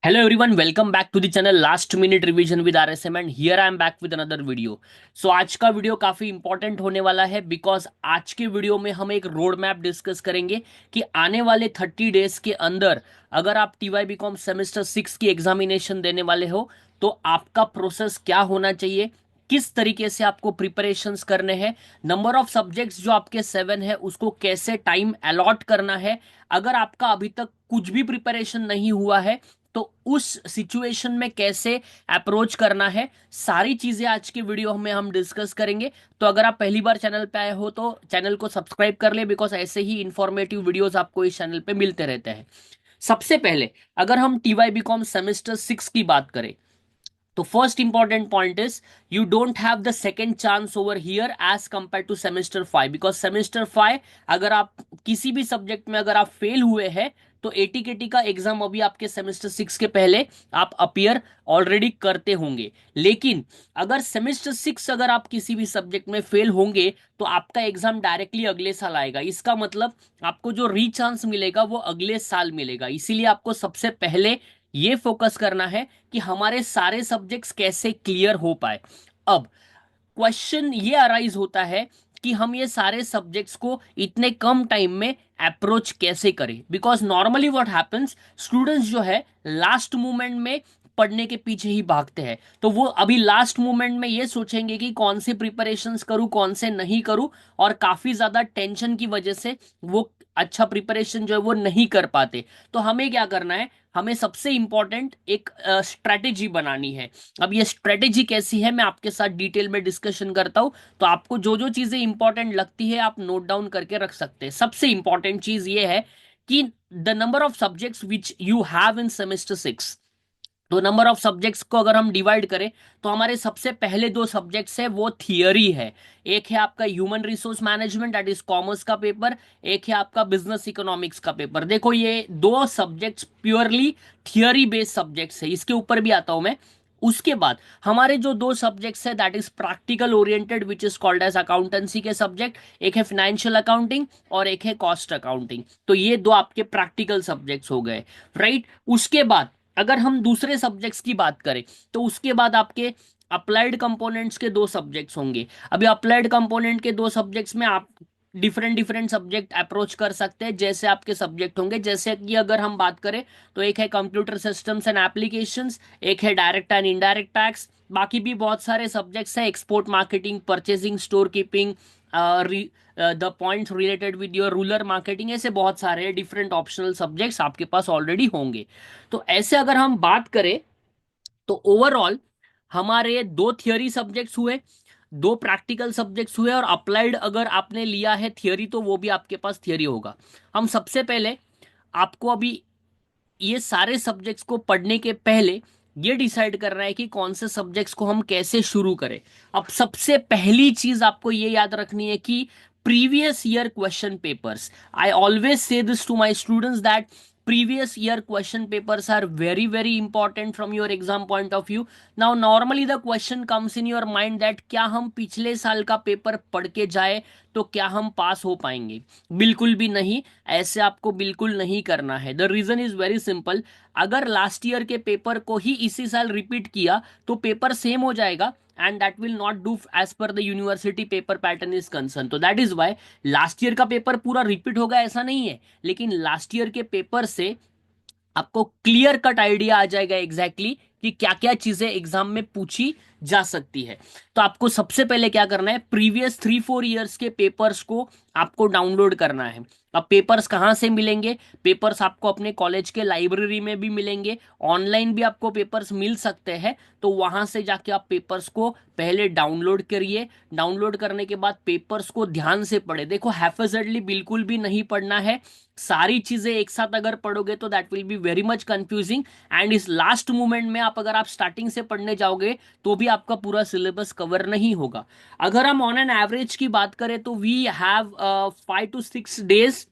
Hello everyone, welcome back to the channel Last Minute Revision with RSM and here I am back with another video. So आज का video काफी important होने वाला है because आज के वीडियो में हम एक रोड मैप डिस्कस करेंगे कि आने वाले 30 डेज के अंदर अगर आप टीवाई बीकॉम सेमेस्टर 6 की एग्जामिनेशन देने वाले हो तो आपका प्रोसेस क्या होना चाहिए, किस तरीके से आपको प्रिपरेशंस करने हैं, नंबर ऑफ सब्जेक्ट्स जो आपके 7 है उसको कैसे टाइम अलॉट करना है। अगर आपका अभी तक कुछ भी प्रिपरेशन नहीं हुआ है तो उस सिचुएशन में कैसे अप्रोच करना है, सारी चीजें आज के वीडियो में हम डिस्कस करेंगे। तो अगर आप पहली बार चैनल पे आए हो तो चैनल को सब्सक्राइब कर ले बिकॉज ऐसे ही इंफॉर्मेटिव वीडियोस आपको इस चैनल पे मिलते रहते हैं। सबसे पहले अगर हम टीवाई बीकॉम सेमेस्टर 6 की बात करें तो first important point is you don't have the second chance over here as compare to semester 5 because semester 5 अगर आप किसी भी सब्जेक्ट में अगर आप फेल हुए हैं तो एटीकेटी का एग्जाम अभी आपके सेमेस्टर 6 के पहले आप अपियर ऑलरेडी करते होंगे। लेकिन अगर सेमेस्टर 6 अगर आप किसी भी सब्जेक्ट में फेल होंगे तो आपका एग्जाम डायरेक्टली अगले साल आएगा। इसका मतलब आपको जो री चांस मिलेगा वो अगले साल मिलेगा। इसीलिए आपको सबसे पहले ये फोकस करना है कि हमारे सारे सब्जेक्ट्स कैसे क्लियर हो पाए। अब क्वेश्चन ये अराइज होता है कि हम ये सारे सब्जेक्ट्स को इतने कम टाइम में अप्रोच कैसे करें because normally what happens, students जो है लास्ट मोमेंट में पढ़ने के पीछे ही भागते हैं। तो वो अभी लास्ट मोमेंट में ये सोचेंगे कि कौन से प्रिपरेशंस करूं कौन से नहीं करूं, और काफी ज्यादा टेंशन की वजह से वो अच्छा प्रिपरेशन जो है वो नहीं कर पाते। तो हमें क्या करना है, हमें सबसे इंपॉर्टेंट एक स्ट्रेटेजी बनानी है। अब ये स्ट्रेटेजी कैसी है मैं आपके साथ डिटेल में डिस्कशन करता हूं। तो आपको जो जो चीजें इंपॉर्टेंट लगती है आप नोट डाउन करके रख सकते हैं। सबसे इंपॉर्टेंट चीज ये है कि the number of subjects which you have in semester 6। तो नंबर ऑफ सब्जेक्ट्स को अगर हम डिवाइड करें तो हमारे सबसे पहले दो सब्जेक्ट्स है वो थियरी है। एक है आपका human resource management that is commerce का पेपर, एक है आपका बिजनेस इकोनॉमिक्स का पेपर। देखो ये दो subjects purely theory based subjects है, इसके ऊपर भी आता हूं मैं। उसके बाद हमारे जो दो सब्जेक्ट्स है that is practical oriented which is called as accountancy के सब्जेक्ट, एक है फाइनेंशियल अकाउंटिंग और एक है कॉस्ट अकाउंटिंग। तो ये दो आपके प्रैक्टिकल सब्जेक्ट्स हो गए, राइट। उसके बाद अगर हम दूसरे सब्जेक्ट्स की बात करें तो उसके बाद आपके अप्लाइड कंपोनेंट्स के दो सब्जेक्ट्स होंगे। अभी अप्लाइड कंपोनेंट के दो सब्जेक्ट्स में आप डिफरेंट डिफरेंट सब्जेक्ट अप्रोच कर सकते हैं जैसे आपके सब्जेक्ट होंगे। जैसे कि अगर हम बात करें तो एक है कंप्यूटर सिस्टम्स एंड एप्लीकेशंस, एक है डायरेक्ट एंड इनडायरेक्ट टैक्स। बाकी भी बहुत सारे सब्जेक्ट्स हैं, export marketing, purchasing, store keeping, the points related with your rural marketing. ऐसे बहुत सारे डिफरेंट ऑप्शनल सब्जेक्ट्स आपके पास ऑलरेडी होंगे। तो ऐसे अगर हम बात करें तो ओवरऑल हमारे दो थियरी सब्जेक्ट्स हुए, दो प्रैक्टिकल सब्जेक्ट्स हुए, और अप्लाइड अगर आपने लिया है थियरी तो वो भी आपके पास थियरी होगा। हम सबसे पहले आपको अभी ये सारे सब्जेक्ट्स को पढ़ने के पहले ये डिसाइड करना है कि कौन से सब्जेक्ट्स को हम कैसे शुरू करें। अब सबसे पहली चीज आपको ये याद रखनी है कि previous year question papers, I always say this to my students that previous year question papers are very very important from your exam point of view. Now normally the question comes in your mind that क्या हम पिछले साल का paper पढ़ के जाए तो क्या हम पास हो पाएंगे? बिल्कुल भी नहीं, ऐसे आपको बिल्कुल नहीं करना है। The reason is very simple, अगर लास्ट ईयर के पेपर को ही इसी साल रिपीट किया तो पेपर सेम हो जाएगा and that will not do as per the university paper pattern is concern. तो that is why last year का पेपर पूरा रिपीट होगा ऐसा नहीं है, लेकिन लास्ट ईयर के पेपर से आपको क्लियर कट आइडिया आ जाएगा एग्जैक्टली exactly कि क्या क्या चीजें एग्जाम में पूछी जा सकती है। तो आपको सबसे पहले क्या करना है, प्रीवियस 3-4 ईयर्स के पेपर्स को आपको डाउनलोड करना है। अब पेपर्स कहाँ से मिलेंगे? पेपर्स आपको अपने कॉलेज के लाइब्रेरी में भी मिलेंगे, ऑनलाइन भी आपको पेपर्स मिल सकते हैं। तो वहां से जाके आप पेपर्स को पहले डाउनलोड करिए। डाउनलोड करने के बाद पेपर्स को ध्यान से पढ़े। देखो हैफेजर्डली बिल्कुल भी नहीं पढ़ना है, सारी चीजें एक साथ अगर पढ़ोगे तो that will be very much confusing and इस लास्ट मोमेंट में आप अगर आप स्टार्टिंग से पढ़ने जाओगे तो भी आपका पूरा सिलेबस कवर नहीं होगा। अगर हम ऑन एन एवरेज की बात करें तो वी हैव 5 to 6 डेज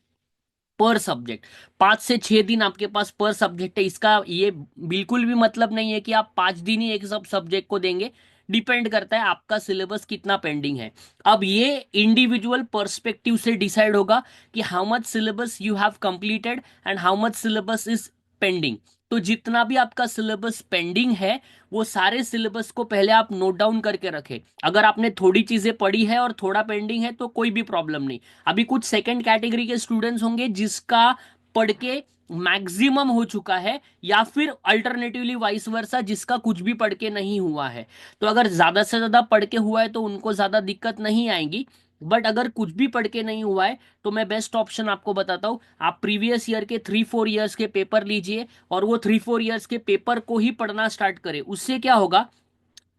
पर सब्जेक्ट। 5 से 6 दिन आपके पास पर सब्जेक्ट है। इसका ये बिल्कुल भी मतलब नहीं है कि आप 5 दिन ही एक सब सब्जेक्ट को देंगे, डिपेंड करता है आपका सिलेबस कितना पेंडिंग है। अब ये इंडिविजुअल पर्सपेक्टिव से डिसाइड होगा कि how much syllabus you have completed and how much syllabus is pending. तो जितना भी आपका सिलेबस पेंडिंग है वो सारे सिलेबस को पहले आप नोट डाउन करके रखें। अगर आपने थोड़ी चीजें पढ़ी है और थोड़ा पेंडिंग है तो कोई भी प्रॉब्लम नहीं। अभी कुछ सेकंड कैटेगरी के स्टूडेंट्स होंगे जिसका पढ़ के मैक्सिमम हो चुका है, या फिर अल्टरनेटिवली वाइस वर्सा जिसका कुछ भी पढ़ के नहीं हुआ है। तो अगर ज्यादा से ज्यादा पढ़ के हुआ है तो उनको ज्यादा दिक्कत नहीं आएगी। बट अगर कुछ भी पढ़ के नहीं हुआ है तो मैं बेस्ट ऑप्शन आपको बताता हूँ, आप प्रीवियस ईयर के 3-4 ईयर्स के पेपर लीजिए और वो 3-4 ईयर्स के पेपर को ही पढ़ना स्टार्ट करें। उससे क्या होगा,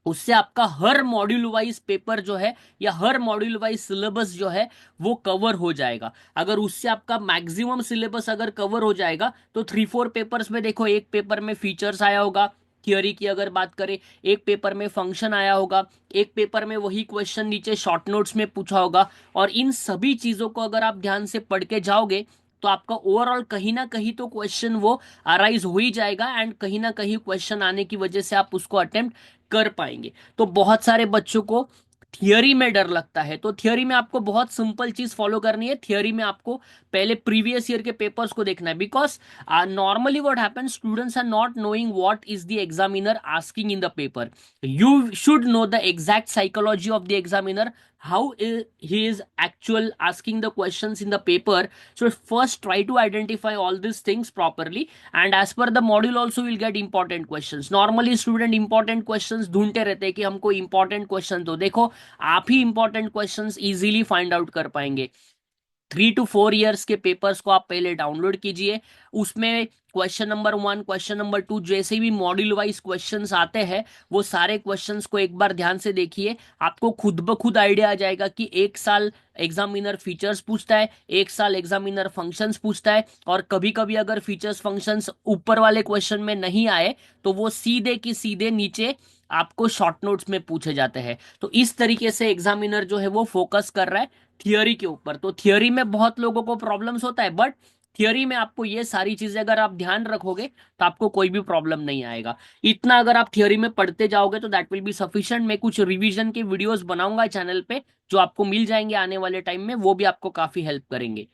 उससे आपका हर मॉड्यूल वाइज पेपर जो है या हर मॉड्यूल वाइज सिलेबस जो है वो कवर हो जाएगा। अगर उससे आपका मैक्सिमम सिलेबस अगर कवर हो जाएगा तो 3-4 पेपर्स में देखो, एक पेपर में फीचर्स आया होगा थियोरी की अगर बात करें, एक पेपर में फंक्शन आया होगा, एक पेपर में वही क्वेश्चन नीचे शॉर्ट नोट्स में पूछा होगा। और इन सभी चीजों को अगर आप ध्यान से पढ़ के जाओगे तो आपका ओवरऑल कहीं ना कहीं तो क्वेश्चन वो अराइज हो ही जाएगा, एंड कहीं ना कहीं क्वेश्चन आने की वजह से आप उसको अटेम्प्ट कर पाएंगे। तो बहुत सारे बच्चों को थियोरी में डर लगता है, तो थियोरी में आपको बहुत सिंपल चीज फॉलो करनी है। थियोरी में आपको पहले प्रीवियस ईयर के पेपर्स को देखना है, because normally what happens, students are not knowing what is the examiner asking in the paper. you should know the exact psychology of the examiner, how he is actual asking the questions in the paper. So first try to identify all these things properly, and as per the module also you'll get important questions. Normally student important questions ढूंढते रहते हैं कि हमको important question दो, देखो आप ही important questions easily find out कर पाएंगे। 3 to 4 ईयर्स के पेपर्स को आप पहले डाउनलोड कीजिए। उसमें क्वेश्चन नंबर 1, क्वेश्चन नंबर 2, जैसे भी मॉड्यूल वाइज क्वेश्चंस आते हैं वो सारे क्वेश्चंस को एक बार ध्यान से देखिए। आपको खुद ब खुद आइडिया आ जाएगा कि एक साल एग्जामिनर फीचर्स पूछता है, एक साल एग्जामिनर फंक्शंस पूछता है, और कभी कभी अगर फीचर्स फंक्शंस ऊपर वाले क्वेश्चन में नहीं आए तो वो सीधे की सीधे नीचे आपको शॉर्ट नोट्स में पूछे जाते हैं। तो इस तरीके से एग्जामिनर जो है वो फोकस कर रहा है थियोरी के ऊपर। तो थियोरी में बहुत लोगों को प्रॉब्लम्स होता है, बट थियोरी में आपको ये सारी चीजें अगर आप ध्यान रखोगे तो आपको कोई भी प्रॉब्लम नहीं आएगा। इतना अगर आप थियोरी में पढ़ते जाओगे तो दैट विल बी सफिशिएंट। मैं कुछ रिवीजन के वीडियोस बनाऊंगा चैनल पे जो आपको मिल जाएंगे आने वाले टाइम में, वो भी आपको काफी हेल्प करेंगे।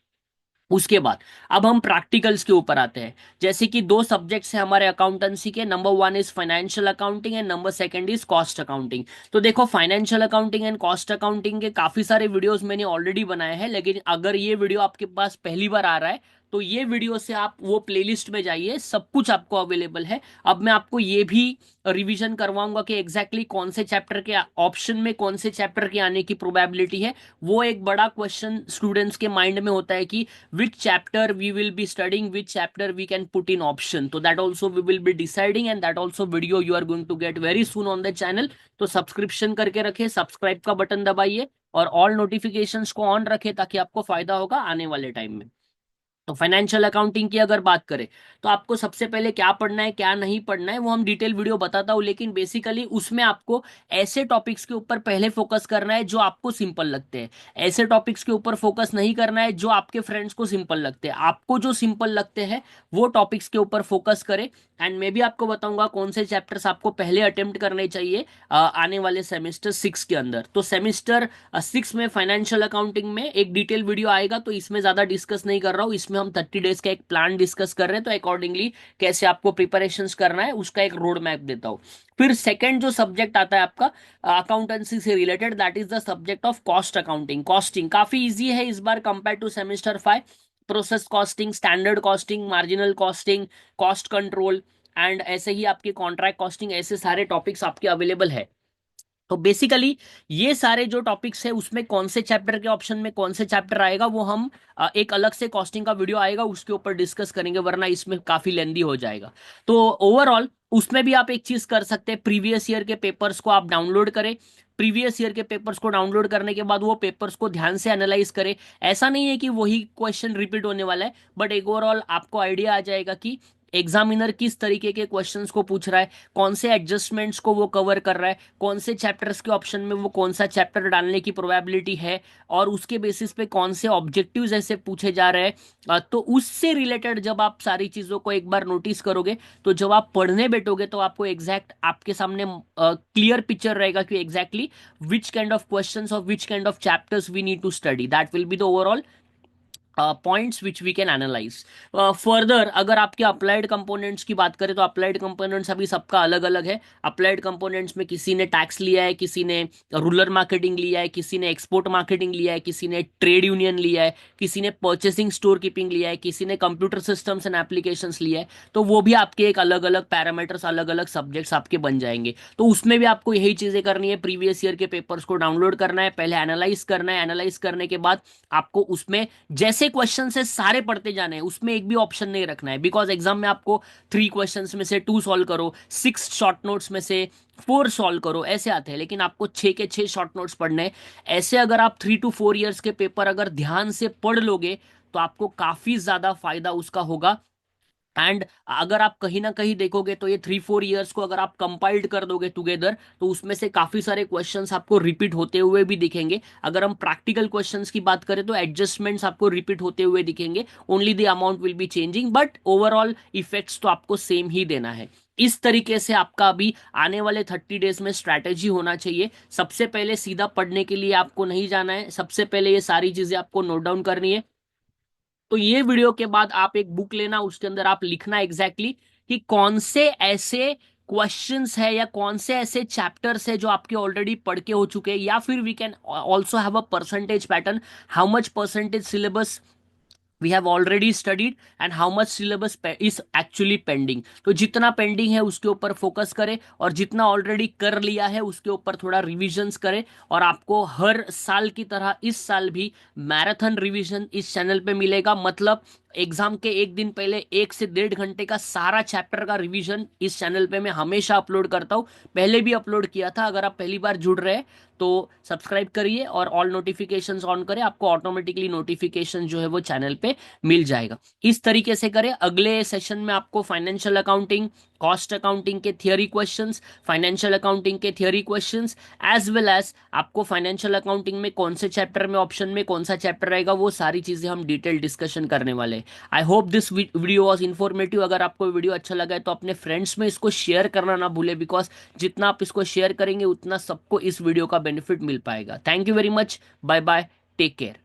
उसके बाद अब हम प्रैक्टिकल्स के ऊपर आते हैं। जैसे कि दो सब्जेक्ट्स हैं हमारे अकाउंटेंसी के, number 1 is financial accounting and number 2 is cost accounting. तो देखो financial accounting and cost accounting के काफी सारे वीडियोस मैंने ऑलरेडी बनाए हैं, लेकिन अगर ये वीडियो आपके पास पहली बार आ रहा है तो ये वीडियो से आप वो प्लेलिस्ट में जाइए, सब कुछ आपको अवेलेबल है। अब मैं आपको ये भी रिवीजन करवाऊंगा कि एग्जैक्टली कौन से चैप्टर के ऑप्शन में कौन से चैप्टर के आने की प्रोबेबिलिटी है। वो एक बड़ा क्वेश्चन स्टूडेंट्स के माइंड में होता है कि which chapter we will be studying, which chapter we can put in option. So that also we will be deciding, and that also video you are going to get very soon on the channel. तो subscription करके रखे, subscribe का button दबाइए और all notifications को on रखे ताकि आपको फायदा होगा आने वाले टाइम में। तो फाइनेंशियल अकाउंटिंग की अगर बात करें तो आपको सबसे पहले क्या पढ़ना है क्या नहीं पढ़ना है वो हम डिटेल वीडियो बताता हूं, लेकिन बेसिकली उसमें आपको ऐसे टॉपिक्स के ऊपर पहले फोकस करना है जो आपको सिंपल लगते हैं। ऐसे टॉपिक्स के ऊपर फोकस नहीं करना है जो आपके फ्रेंड्स को सिंपल लगते हैं। आपको जो सिंपल लगते हैं वो टॉपिक्स के ऊपर फोकस करें। एंड मैं भी आपको बताऊंगा कौन से चैप्टर्स आपको पहले अटेम्प्ट करने चाहिए आने वाले सेमेस्टर 6 के अंदर। तो सेमेस्टर 6 में फाइनेंशियल अकाउंटिंग में एक डिटेल वीडियो आएगा, तो इसमें ज्यादा डिस्कस नहीं कर रहा हूँ। इसमें हम 30 डेज का एक प्लान डिस्कस कर रहे हैं, तो अकॉर्डिंगली कैसे आपको प्रिपरेशन करना है उसका एक रोड मैप देता हूँ। फिर सेकंड जो सब्जेक्ट आता है आपका अकाउंटेंसी से related, that is the subject of cost accounting. Costing काफी इजी है इस बार compare to semester 5। Process costing, standard costing, marginal costing, cost control and ऐसे ही आपकी कॉन्ट्रैक्ट कॉस्टिंग, ऐसे सारे टॉपिक्स आपके अवेलेबल है। तो बेसिकली ये सारे जो टॉपिक्स है उसमें कौन से चैप्टर के ऑप्शन में कौन से चैप्टर आएगा वो हम एक अलग से कॉस्टिंग का वीडियो आएगा उसके ऊपर डिस्कस करेंगे, वरना इसमें काफी लेंदी हो जाएगा। तो ओवरऑल उसमें भी आप एक चीज कर सकते हैं, प्रीवियस ईयर के पेपर्स को आप डाउनलोड करें। प्रीवियस ईयर के पेपर्स को डाउनलोड करने के बाद वो पेपर्स को ध्यान से एनालाइज करें। ऐसा नहीं है कि वही क्वेश्चन रिपीट होने वाला है, बट एक ओवरऑल आपको आइडिया आ जाएगा कि एग्जामिनर किस तरीके के क्वेश्चंस को पूछ रहा है, कौन से एडजस्टमेंट्स को वो कवर कर रहा है, कौन से चैप्टर्स के ऑप्शन में वो कौन सा चैप्टर डालने की प्रोबेबिलिटी है, और उसके बेसिस पे कौन से ऑब्जेक्टिव्स ऐसे पूछे जा रहे हैं। तो उससे रिलेटेड जब आप सारी चीज़ों को एक बार नोटिस करोगे तो जब आप पढ़ने बैठोगे तो आपको एग्जैक्ट आपके सामने क्लियर पिक्चर रहेगा कि exactly which kind of questions और which kind of chapters we need to study. That will be the overall points which we can analyse further. अगर आपके अप्लाइड कंपोनेंट्स की बात करें तो अप्लाइड कंपोनेंट्स अभी सबका अलग अलग है। अप्लाइड कंपोनेंट्स में किसी ने टैक्स लिया है, किसी ने रूरल मार्केटिंग लिया है, किसी ने एक्सपोर्ट मार्केटिंग लिया है, किसी ने ट्रेड यूनियन लिया है, किसी ने परचेसिंग स्टोर कीपिंग लिया है, किसी ने कंप्यूटर सिस्टम्स एंड एप्लीकेशंस लिया है। तो वो भी आपके एक अलग अलग पैरामीटर्स, अलग अलग सब्जेक्ट्स आपके बन जाएंगे। तो उसमें भी आपको यही चीजें करनी है, प्रीवियस ईयर के पेपर्स को डाउनलोड करना है, पहले एनालाइज करना है, एनालाइज करने के बाद आपको उसमें जैसे क्वेश्चन से सारे पढ़ते जाने हैं, उसमें एक भी ऑप्शन नहीं रखना है। बिकॉज एग्जाम में आपको 3 क्वेश्चन में से 2 सॉल्व करो, 6 शॉर्ट नोट्स में से 4 सॉल्व करो, ऐसे आते हैं। लेकिन आपको 6 के 6 शॉर्ट नोट्स पढ़ने हैं। ऐसे अगर आप 3 to 4 ईयर्स के पेपर अगर ध्यान से पढ़ लोगे तो आपको काफी ज्यादा फायदा उसका होगा। एंड अगर आप कहीं ना कहीं देखोगे तो ये 3 4 ईयर्स को अगर आप कंपाइल्ड कर दोगे टुगेदर, तो उसमें से काफी सारे क्वेश्चंस आपको रिपीट होते हुए भी दिखेंगे। अगर हम प्रैक्टिकल क्वेश्चंस की बात करें तो एडजस्टमेंट्स आपको रिपीट होते हुए दिखेंगे, only the amount will be changing, but overall effects तो आपको सेम ही देना है। इस तरीके से आपका अभी आने वाले 30 डेज में स्ट्रैटेजी होना चाहिए। सबसे पहले सीधा पढ़ने के लिए आपको नहीं जाना है, सबसे पहले ये सारी चीजें आपको नोट डाउन करनी है। तो ये वीडियो के बाद आप एक बुक लेना, उसके अंदर आप लिखना एग्जैक्टली कि कौन से ऐसे क्वेश्चंस है या कौन से ऐसे चैप्टर्स है जो आपके ऑलरेडी पढ़ के हो चुके हैं, या फिर we can also have a percentage pattern, how much percentage syllabus we have already studied and how much syllabus is actually pending. तो जितना पेंडिंग है उसके ऊपर फोकस करें, और जितना ऑलरेडी कर लिया है उसके ऊपर थोड़ा रिविजन्स करें। और आपको हर साल की तरह इस साल भी मैराथन रिवीजन इस चैनल पे मिलेगा। मतलब एग्जाम के एक दिन पहले 1 से 1.5 घंटे का सारा चैप्टर का रिवीजन इस चैनल पे मैं हमेशा अपलोड करता हूँ। पहले भी अपलोड किया था। अगर आप पहली बार जुड़ रहे हैं तो सब्सक्राइब करिए और ऑल नोटिफिकेशंस ऑन करें, आपको ऑटोमेटिकली नोटिफिकेशन जो है वो चैनल पे मिल जाएगा। इस तरीके से करें। अगले सेशन में आपको फाइनेंशियल अकाउंटिंग, कॉस्ट अकाउंटिंग के थियरी क्वेश्चंस, फाइनेंशियल अकाउंटिंग के theory questions, as well as आपको फाइनेंशियल अकाउंटिंग में कौन से चैप्टर में ऑप्शन में कौन सा चैप्टर रहेगा, वो सारी चीजें हम डिटेल डिस्कशन करने वाले हैं। I hope this video was informative. अगर आपको वीडियो अच्छा लगा है तो अपने फ्रेंड्स में इसको शेयर करना ना भूले, बिकॉज जितना आप इसको शेयर करेंगे उतना सबको इस वीडियो का बेनिफिट मिल पाएगा। Thank you very much. Bye bye. Take care.